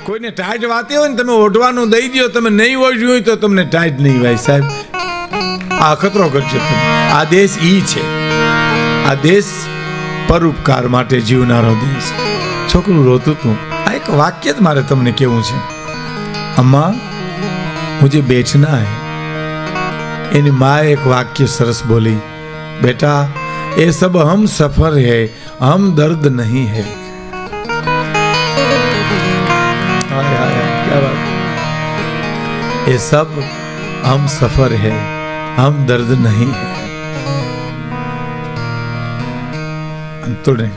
કોઈને ટાઈટ વાતી હોય ને તમે ઓઢવાનું દઈ દો, તમે નહીં ઓઢ્યું હોય તો તમને ટાઈટ નહીં ભાઈ સાહેબ. આ અખતરો કરજો તમે. આ દેશ ઈ છે, આ દેશ પરોપકાર માટે જીવનારો દેશ. છોકરું રોતું હતું. આ એક વાક્ય જ મારે તમને કેવું છે. અમ્મા મુझे બેચના હૈ. એની માએ એક વાક્ય સરસ બોલી, બેટા ये सब हम सफर है, हम दर्द नहीं है. क्या बात. ये सब हम सफर है, हम दर्द नहीं है. અંતુલ નહીં.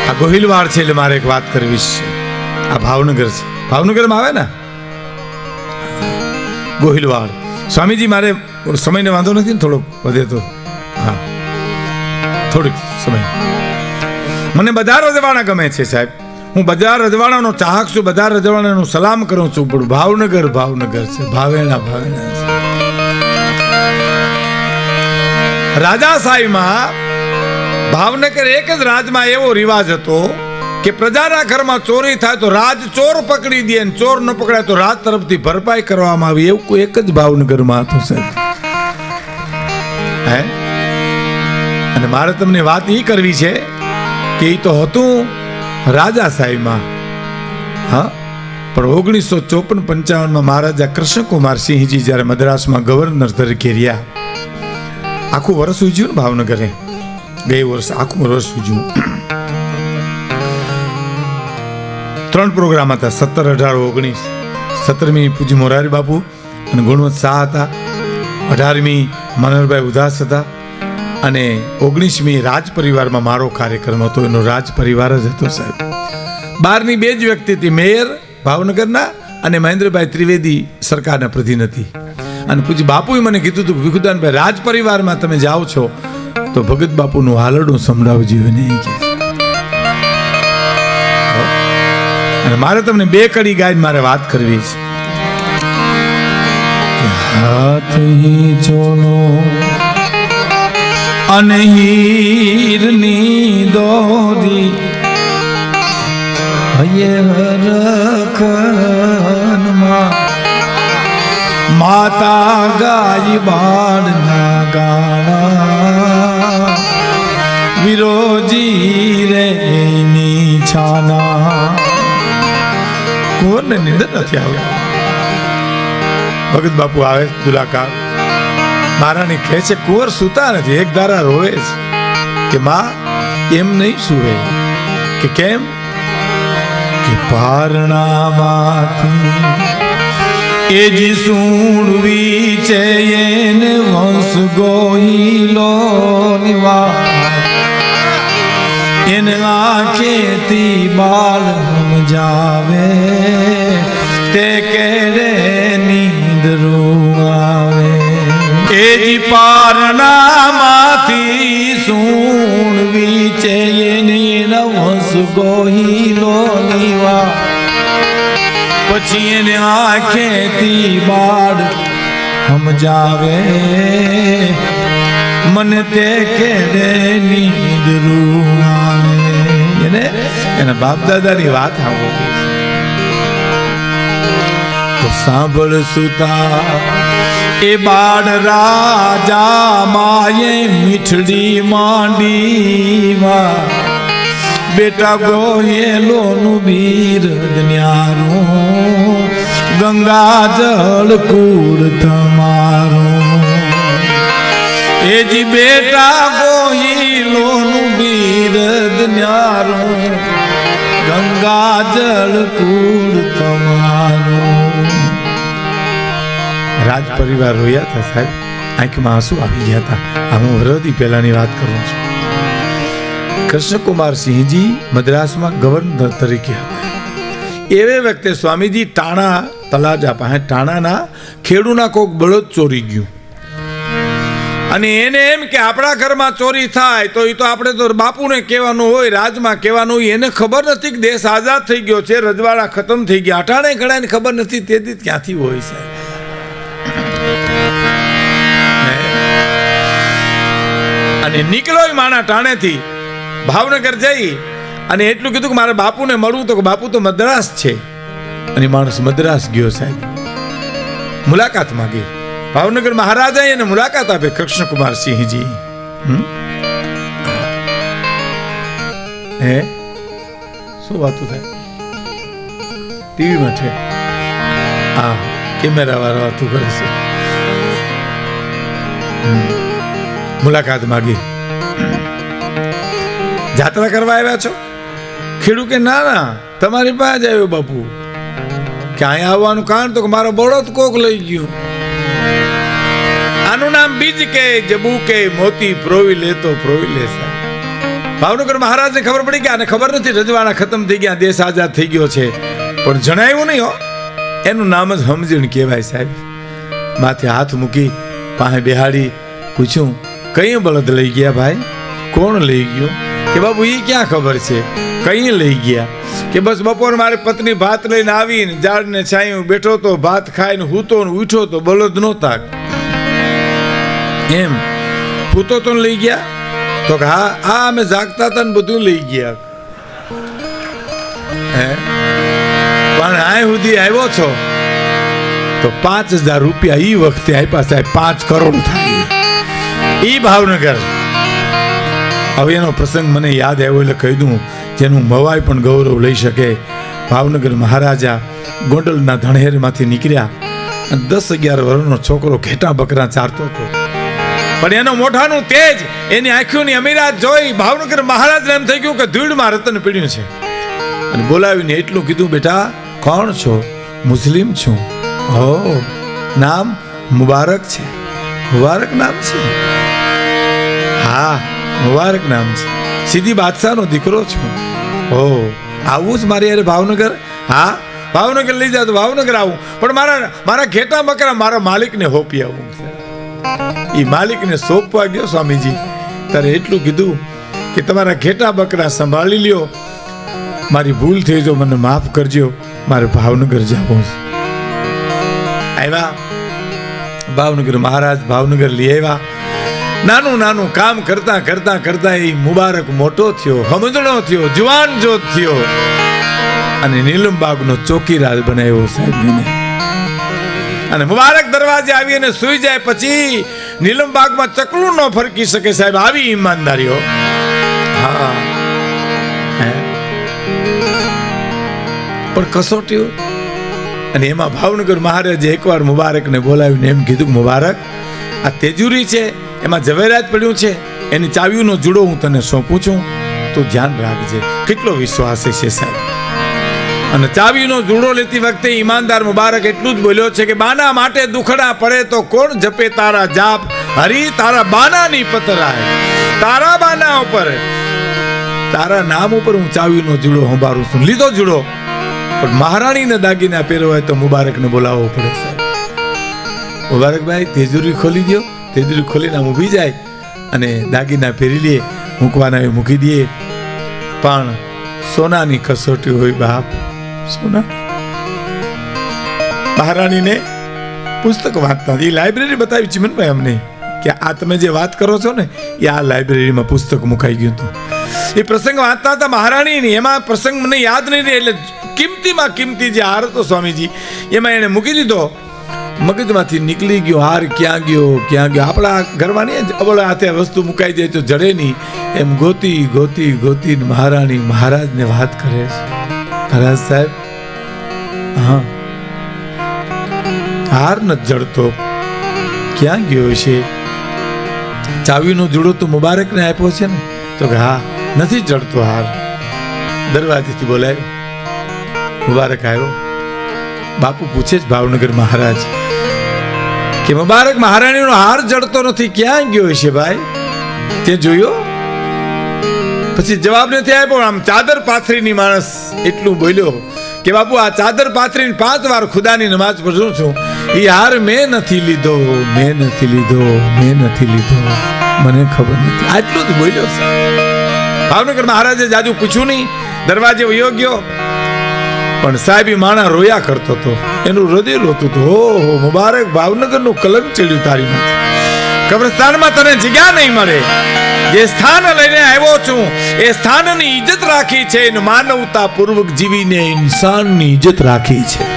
આ ગોહિલવાડ છે એટલે મારે એક વાત કરવી છે. આ ભાવનગર છે, ભાવનગરમાં આવે ને ગોહિલવાડ. સ્વામીજી મારે સમયને વાંધો નથી ને, થોડોક વધે તો હા થોડીક સમય. મને બધા રજવાડા ગમે છે સાહેબ. હું બધા રજવાડાનો ચાહક છું, બધા રજવાડાનું સલામ કરું છું, પણ ભાવનગર ભાવનગર છે, ભાવેણા ભાવેણા છે. રાજાશાહીમાં ભાવનગર એક જ રાજમાં એવો રિવાજ હતો કે પ્રજાના ઘરમાં ચોરી થાય તો રાજ ચોર પકડી દે, અને ચોર ન પકડાય તો રાજ તરફથી ભરપાઈ કરવામાં આવી. એવું એક જ ભાવનગરમાં હતું સાહેબ. હે, અને મારે તમને વાત એ કરવી છે કે એ તો હતું રાજાશાહીમાં. હા, પણ 1954-55 મહારાજા કૃષ્ણકુમાર સિંહજી જ્યારે મદ્રાસમાં ગવર્નર તરીકે રહ્યા, આખું વર્ષ ઉજ્યું ને ભાવનગરે. ગઈ વર્ષ આખું વર્ષ ઉજ્યું. 3 પ્રોગ્રામ હતા, 17, 18, 19. 17મી પૂજ્ય મોરારી બાપુ અને ગુણવંત શાહ હતા. 18મી મનોહરભાઈ ઉદાસ હતા. અને 19મી રાજ પરિવારમાં મારો કાર્યક્રમ હતો. એનો રાજ પરિવાર જ હતો સાહેબ. 12ની 2 જ વ્યક્તિ હતી, મેયર ભાવનગરના અને મહેન્દ્રભાઈ ત્રિવેદી સરકારના પ્રતિનિધિ. અને પૂછ્યું બાપુએ મને કીધું હતું ભીખુદાનભાઈ રાજ પરિવારમાં તમે જાઓ છો તો ભગત બાપુનું હાલરડું સંભળાવજો એને. અને મારે તમને 2 કડી ગાઈને મારે વાત કરવી છે. હાથ હી ચોલો અને હીરની દોરી હયે હરખનમાં માતા ગાય બાળના ગાણા વિરોજી રે નીછાના. કોને નિંદર નથી આવ્યા. ભગત બાપુ આવે દુલાકાર મારાની કહે છે કુંવર સુતા નથી, એક ધારા રોવે છે કે માં એમ નહીં સુવે. કે કેમ? કે પારણામાંથી એ જી સૂણવી છે એને વંશ ગોહિલો નિવા એને આંખેથી બાળ સમજાવે તે કેડે નીંદરું આવે. એજી પારણામાંથી સૂણવી છે એની નવસ ગોહિલો નિવા પછી એને આંખેથી બાળ સમજાવે મને તે કેડે નીંદરું આવે. એને એના બાપ દાદાની વાત સાંભળવી તો સાંભળ સુતા એ બાળ રાજા માએ મીઠડી માંડીમાં બેટા ગોયેલોનું બીર ન્યારું ગંગા જળ કુળ તમારું. એ જી બેટા ગોયેલોનું બીર ન્યારું ગંગા જળ કુળ તમારું. રાજ પરિવાર રોયા હતા સાહેબ, આંખમાં આંસુ આવી ગયા હતા. આ હું વરદી પહેલાની વાત કરું છું. કૃષ્ણકુમાર સિંહજી મદ્રાસમાં ગવર્નર તરીકે હતા. એવે વખતે સ્વામીજી ટાણા તલાજા પાસે ટાણાના ખેડૂના કોક બળદ ચોરી ગયું અને એને એમ કે આપણા ઘરમાં ચોરી થાય તો એ તો આપણે તો બાપુને કહેવાનું હોય, રાજમાં કહેવાનું હોય. એને ખબર નથી કે દેશ આઝાદ થઈ ગયો છે, રજવાડા ખતમ થઈ ગયા. અટાણે ઘડાને ખબર નથી તેથી ક્યાંથી હોય સાહેબ. અને નીકળ્યો માણા ટાણેથી ભાવનગર જઈ અને એટલું કીધું કે મારા બાપુને મળવું તો બાપુ તો મદ્રાસ છે. અને માણસ મદ્રાસ ગયો સાહેબ, મુલાકાત માંગી. ભાવનગર મહારાજા એને મુલાકાત આપે કૃષ્ણકુમાર સિંહજી. હે શું વાતું થાય? ટીવીમાં છે. હા, કેમેરા વાળા વાતું કરે છે. મુલાકાત માંગી. જાત્રા કરવા આવ્યા છો? ખેડૂત કે ના ના, તમારી પાસે આવ્યો બાપુ. કે અહીંયા આવવાનું કારણ તો કે મારો બળદ કોક લઈ ગયું. આનું નામ બીજ કે જબુ કે મોતી પ્રોવી લે તો પ્રોવી લે. ભાવનગર મહારાજને ખબર પડી કે આને ખબર નથી, રજવાડા ખતમ થઈ ગયા, દેશ આઝાદ થઈ ગયો છે, પણ જણાવ્યું નહીં હો. એનું નામ જ સમજણ કહેવાય સાહેબ. માથે હાથ મૂકી પાસે બેહાડી પૂછ્યું, કઈ બળદ લઈ ગયા ભાઈ? કોણ લઈ ગયો? કે બાપુ એ ક્યાં ખબર છે, કઈ લઈ ગયા? કે બસ બપોર મારી પત્ની ભાત લઈને આવીને ઝાડને છાંયું બેઠો તો, ભાત ખાઈને હૂતો ને ઉઠ્યો તો બળદ નહોતા. એમ હૂતો તો લઈ ગયા? તો કે હા હા, અમે જાગતા હતા ને બધું લઈ ગયા. હે પણ આ સુધી આવ્યો છો તો 5,000 રૂપિયા ઈ વખતે આપ્યા સાહેબ. 5 કરોડ થાય ઈ ભાવનગર. હવે એનો પ્રસંગ મને યાદ આવ્યો એટલે કહી દઉં, જેનું મવાય પણ ગૌરવ લઈ શકે. ભાવનગર મહારાજા ગોંડલના ધણેરમાંથી નીકળ્યા અને 10-11 વર્ષનો છોકરો ઘેટા બકરા ચારતો હતો. પણ એનો મોઢાનું તેજ, એની આંખોની અમીરાત જોઈ ભાવનગર મહારાજને એમ થઈ ગયું કે ધૂળમાં રતન પીડ્યું છે. અને બોલાવીને એટલું કીધું, બેટા કોણ છો? મુસ્લિમ છું. હો, નામ મુબારક છે? મુબારક નામ છે? હા મુબારક નામ છે. સીધી બાદશાહનો દીકરો છું. હો, આવું જ મારી યાર ભાવનગર? હા ભાવનગર લઈ જા તો ભાવનગર આવું, પણ મારા ઘેટા બકરા મારા માલિકને હોપી આવું. એ માલિકને સોંપવા ગયો સ્વામીજી, ત્યારે એટલું કીધું કે તમારા ઘેટા બકરા સંભાળી લ્યો, મારી ભૂલ થઈ જો મને માફ કરજો, મારે ભાવનગર જવું છે. આવ્યા ભાવનગર મહારાજ, ભાવનગર લઈ આવ્યા. નાનું નાનું કામ કરતા કરતા કરતા એ મુબારક મોટો થયો, સમજણો થયો, જુવાન જોત થયો અને નીલમબાગનો ચોકીદાર બનાવ્યો સાહેબ એને. અને મુબારક દરવાજે આવી અને સુઈ જાય પછી નીલમબાગમાં ચકલું ન ફરકી શકે સાહેબ, આવી ઈમાનદારીઓ. હા પણ કસોટીઓ. અને એમાં ભાવનગર મહારાજે એકવાર મુબારકને બોલાવીને એમ કીધું, મુબારક આ તેજુરી છે, એમાં ઝવેરાત પડ્યું છે, એની ચાવીનો જુડો હું તને સોંપું છું, તું ધ્યાન રાખજે. કેટલો વિશ્વાસ છે સાહેબ. અને ચાવીનો જુડો લેતી વખતે ઈમાનદાર મુબારક એટલું જ બોલ્યો છે કે બાના માટે દુખડા પડે તો કોણ જપે તારા જાપ, હરી તારા બાનાની પતરાય. તારા બાના ઉપર, તારા નામ ઉપર હું ચાવીનો જુડો સંભાળું છું. લીધો જુડો, પણ મહારાણીને દાગીના પહેરવાય તો મુબારકને બોલાવવો પડે સાહેબ. મુબારકભાઈ તેજુરી ખોલી દો. તેજુરી ખોલીને આમ ઊભી જાય અને દાગીના પહેરી લે, મૂકવાના મૂકી દે. પણ સોનાની કસોટી હોય બાપ, સોના. મહારાણીને પુસ્તક વાંચતા એ લાઇબ્રેરી બતાવી ચિમનભાઈ અમને કે આ તમે જે વાત કરો છો ને એ આ લાઇબ્રેરીમાં પુસ્તક મુકાઈ ગયું હતું. એ પ્રસંગ વાંચતા હતા મહારાણીની, એમાં પ્રસંગ મને યાદ નહીં રહે એટલે કિંમતીમાં કિંમતી જે હાર હતો સ્વામીજી એમાં એને મૂકી દીધો. મગજમાંથી નીકળી ગયો હાર, ક્યાં ગયો ક્યાં ગયો. આપણા ઘરમાં નહીં અબળા હાથે વસ્તુ મુકાઈ જાય તો જડે નહીં, એમ ગોતી ગોતી ગોતી મહારાણી મહારાજને વાત કરે છે. મહારાજ સાહેબ, હા હાર નથી જડતો, ક્યાં ગયો છે? ચાવીનો જુડો તો મુબારકને આપ્યો છે ને? તો કે હા નથી જડતો હાર. દરવાજેથી બોલાય, મુબારક આવ્યો. બાપુ પૂછે જ ભાવનગર મહારાજ કે મુબારક મહારાણીનો હાર જડતો નથી, ક્યાં ગયો છે ભાઈ? તે જોયો? પછી જવાબ નથી આપ્યો. આમ ચાદર પાથરીની માણસ એટલું બોલ્યો કે બાપુ આ ચાદર પાથરીને 5 વાર ખુદાની નમાજ પઢું છું, એ હાર મેં નથી લીધો, મેં નથી લીધો, મેં નથી લીધો, મને ખબર નથી. આટલું જ બોલ્યો છે. ભાવનગર મહારાજે જાજુ પૂછ્યું નહીં, દરવાજે વયો ગયો. પણ સાહેબ માણા રોયા કરતો હતો, એનું હૃદય રોતું હતું. ઓહો મુબારક, ભાવનગરનું કલંક ચડ્યું તારી માથે. કબ્રસ્તાનમાં તને જગ્યા નહીં મળે. જે સ્થાન લઈને આવ્યો છું એ સ્થાનની ઇજ્જત રાખી છે અને માનવતા પૂર્વક જીવીને ઇન્સાનની ઇજ્જત રાખી છે.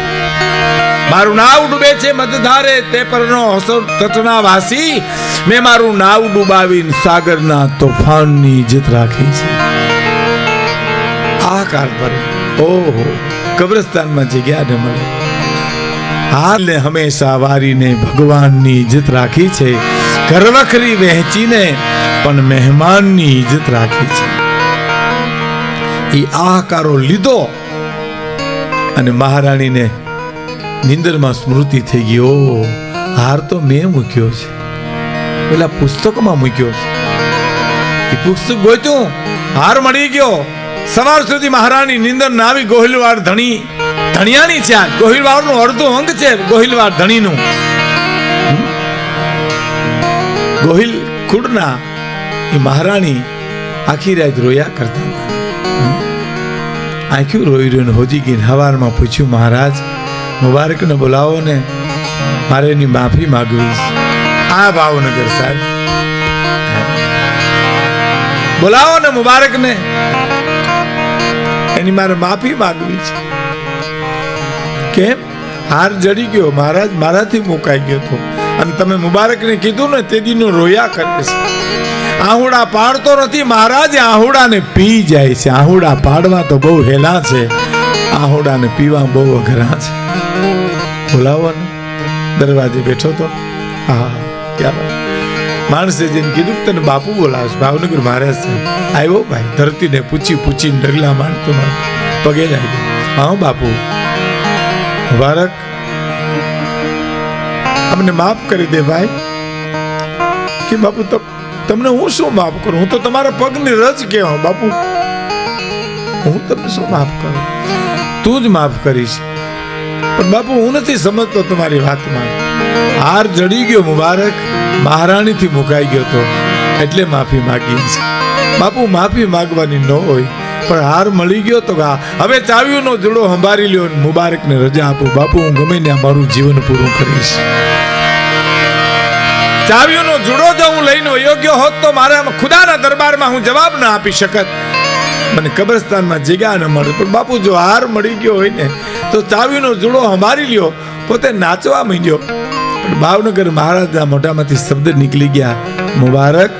મારું નાવ ડૂબે છે મધધારે તે પરનો હસો તટના વાસી, મેં મારું નાવ ડૂબાવીને સાગરના તોફાનની ઇજ્જત રાખી છે. આ કાળ પર ઓહો કબ્રસ્તાનમાં જગ્યા ન મળે. હાલને હંમેશા વારીને ભગવાનની ઇજ્જત રાખી છે. ઘરવખરી વહેંચીને પણ મહેમાનની ઇજ્જત રાખી છે. એ આહાકારો લીધો અને મહારાણીને નિંદરમાં સ્મૃતિ થઈ ગયો. હાર તો મેં મૂક્યો છે, પેલા પુસ્તકમાં મૂક્યો છે. એ પુસ્તક ગોત્યું, હાર મળી ગયો. સવાર સુધી મહારાણી નિંદર ના આવી. ગોહિલવાડ ધણી ધણિયાની છે. આ ગોહિલવાડનું અડધું અંગ છે ગોહિલવાડ ધણીનું. ગોહિલ ખુડના એ મહારાણી આખી રાત રોયા કરતા હતા. આંખ્યું રોઈ રોઈને હોજી ગઈ. હવારમાં પૂછ્યું, મહારાજ મુબારકને બોલાવો ને, મારે એની માફી માગવી છે. આ ભાવનગર સાહેબ બોલાવો ને મુબારકને, એની મારે માફી માગવી છે. કેમ? હાર જડી ગયો મહારાજ, મારાથી મુકાઈ ગયો તો, અને તમે મુબારકને કીધું ને તે દીનો રોયા કરે છે. આહુડા પાડતો નથી મહારાજ, આહુડાને પી જાય છે. આહુડા પાડવા તો બહુ હેલા છે, આહુડાને પીવા બહુ અઘરા છે. બોલાવો ને. દરવાજે બેઠો તો હા ક્યાં માણસે જેને કીધું તને બાપુ બોલાવશે. ભાવનગર મહારાજ આવ્યો ભાઈ. ધરતીને પૂછીને ડગલા માંડતો પગે લાગ્યો. હા બાપુ મુબારક, અમને માફ કરી દે ભાઈ. કે બાપુ તમને હું શું માફ કરું? હું તો તમારા પગની રજ કહેવા બાપુ, હું તમને શું માફ કરું? તું જ માફ કરીશ. પણ બાપુ હું નથી સમજતો તમારી વાતમાં. હાર જડી ગયો મુબારક, મહારાણીથી મુકાઈ ગયો તો એટલે માફી માગી છે. બાપુ માફી માગવાની ન હોય, પણ હાર મળી ગયો તો હવે ચાવીઓનો જોડો સંભાળી લ્યો, મુબારકને રજા આપો. બાપુ હું ગમે ને મારું જીવન પૂરું કરીશ. ચાવીઓનો જોડો જો હું લઈને યોગ્ય હોત તો મારા ખુદાના દરબારમાં હું જવાબ ના આપી શકત, મને કબ્રસ્તાનમાં જગ્યા ન મળે. પણ બાપુ જો હાર મળી ગયો હોય ને તો ચાવીનો જોડો સંભાળી લ્યો. પોતે નાચવા માંડ્યો. પણ ભાવનગર મહારાજના મોઢામાંથી શબ્દ નીકળી ગયા, મુબારક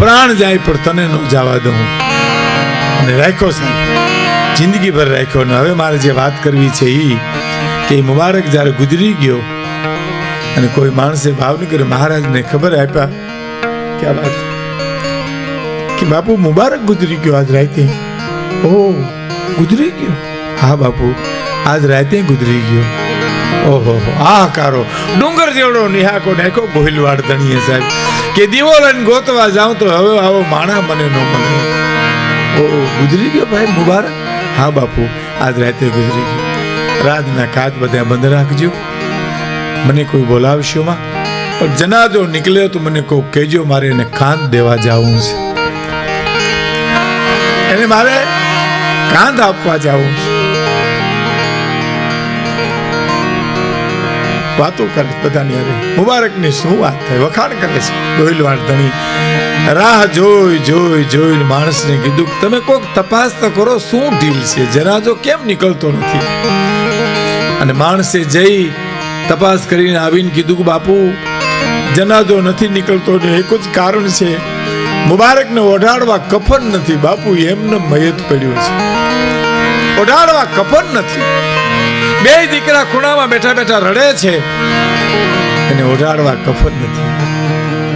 પ્રાણ જાય પણ તને ન જવા દઉં. અને રાખ્યો સાહેબ, જિંદગી ભર રાખ્યો. ને હવે મારે જે વાત કરવી છે એ કે મુબારક જ્યારે ગુજરી ગયો અને કોઈ માણસે ભાવનગર મહારાજને ખબર આપ્યા કે આ વાત કે બાપુ મુબારક ગુજરી ગયો આજ રાતે. ઓહ ગુજરી ગયો? હા બાપુ આજ રાતે ગુજરી ગયો. ઓહો આ કારો ડુંગર જેવડો નિહાકો નાખ્યો ગોહિલવાડ ધણીએ સાહેબ કે દીવો લઈને ગોતવા જાઉં તો હવે આવો માણા મને ન મળે. ઓહો ગુજરી ગયો ભાઈ મુબારક? હા બાપુ આજ રાતે ગુજરી ગયો. રાજના કાચ બધા બંધ રાખજો, મને કોઈ બોલાવશો માં. પણ જનાજો નીકળ્યો તો મને કોઈ કહેજો, મારે એને કાંધ દેવા જવું છે. એને મારે કાંધ આપવા જવું છે. વાતો કરે બધાની અરે મુબારકની શું વાત થાય, વખાણ કરે છે. ગોહિલવાડ ધણી રાહ જોઈને માણસને કીધું તમે કોઈક તપાસ તો કરો, શું ઢીલ છે, જનાજો કેમ નીકળતો નથી? અને માણસે જઈ તપાસ કરીને આવીને કીધું કે બાપુ જનાજો નથી નીકળતો ને એક જ કારણ છે, મુબારકને ઓઢાડવા કફન નથી. બાપુ એમને મયત પડ્યો છે, ઓઢાડવા કફન નથી. બે દીકરા ખૂણામાં બેઠા બેઠા રડે છે, એને ઓઢાડવા કફન નથી.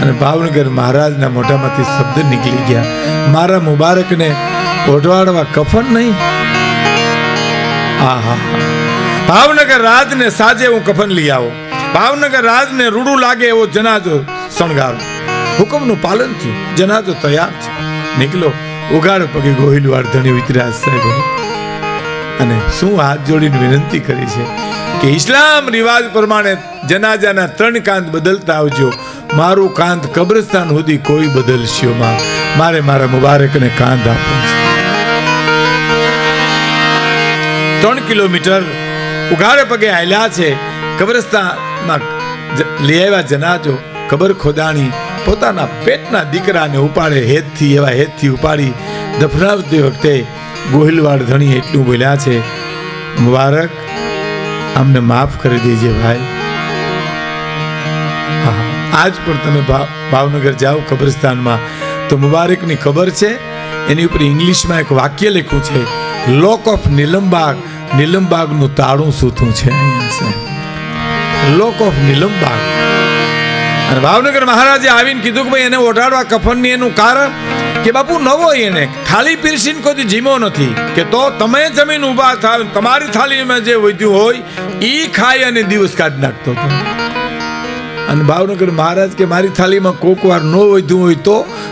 અને ભાવનગર મહારાજના મોઢામાંથી શબ્દ નીકળી ગયા, મારા મુબારકને ઓઢાડવા કફન નહીં. આહા ભાવનગર રાજને સાજે હું કફન લઈ આવો, ભાવનગર રાજને રૂડું લાગે એવો જનાજો શણગારો. હુકમનું પાલન થયું, જનાજો તૈયાર છે. નીકળો ઉગાડ પગે ગોહિલવાડ ધણી વિતરાજ સાહેબ અને શું હાથ જોડીને વિનંતી કરી છે કે ઇસ્લામ રિવાજ પ્રમાણે જનાજાના 3 કાંત બદલતા આવજો. મારું કાંત કબ્રસ્તાન સુધી કોઈ બદલશો માં, મારે મારા મુબારકને કાંત આપો છે. 3 કિલોમીટર ઉઘાડે પગે હાલ્યા છે. કબ્રસ્તાનમાં લઈ આવ્યા જનાજો, કબર ખોદાણી, પોતાના પેટના દીકરાને ઉપાડે હેતથી, એવા હેતથી ઉપાડી દફનાવતી વખતે ગોહિલવાડ ધણી એટલું બોલ્યા છે, મુબારક અમને માફ કરી દેજે ભાઈ. આજ પણ તમે ભાવનગર જાઓ કબ્રસ્તાનમાં તો મુબારકની ખબર છે, એની ઉપર ઇંગ્લિશમાં એક વાક્ય લખ્યું છે, લોક ઓફ નીલમબાગ, નીલમબાગનું તાળું સૂતું છે અહીંયા છે, લોક ઓફ નીલમબાગ. અને ભાવનગર મહારાજે આવીને કીધું કે ભાઈ એને ઓઢાડવા કફનની એનું કારણ કે બાપુ નવો એને થાળી પીરસીને કોઈ જીમો નથી કે તો તમે જમીન ઊભા થાવ, તમારી થાળીમાં જે વધ્યું હોય ઈ ખાઈ અને દિવસ કાઢી નાખતો હતો. અને ભાવનગર મહારાજ કે મારી થાળીમાં કોક વાર ન વધ્યું હોય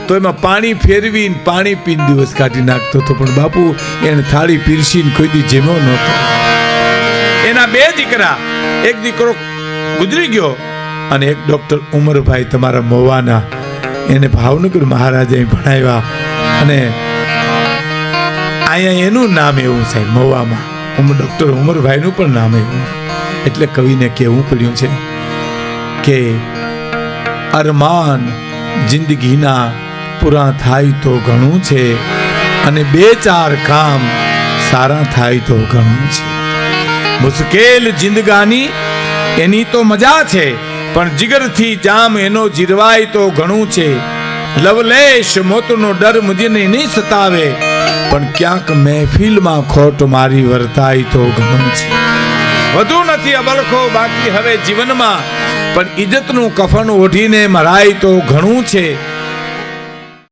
તો એમાં પાણી ફેરવીને પાણી પીને દિવસ કાઢી નાખતો હતો. પણ બાપુ એને થાળી પીરસીને કોઈ દી જેમો નહોતો. એના બે દીકરા, એક દીકરો ગુજરી ગયો અને એક ડોક્ટર ઉમરભાઈ તમારા મોવાના, એને ભાવનગર મહારાજે ભણાવ્યા અને અહીંયા એનું નામ એવું સાહેબ મોવામાં ડોક્ટર ઉમરભાઈનું પણ નામ એવું. એટલે કવિને કહેવું પડ્યું છે કે અરમાન જિંદગીના પૂરા થાય તો ઘણું છે અને બે ચાર કામ સારા થાય તો ઘણું છે. મુશ્કેલ જિંદગાની એની તો મજા છે પણ જીગરથી જામ એનો જીરવાય તો ઘણું છે. લવલેશ મોતનો ડર મુજને નહીં સતાવે પણ ક્યાંક મહેફિલમાં ખોટ મારી વર્તાય તો ઘણું છે. વધુ નથી અબલખો બાકી હવે જીવનમાં પણ ઇજ્જતનું કફન ઓઢીને મરાય તો ઘણું છે.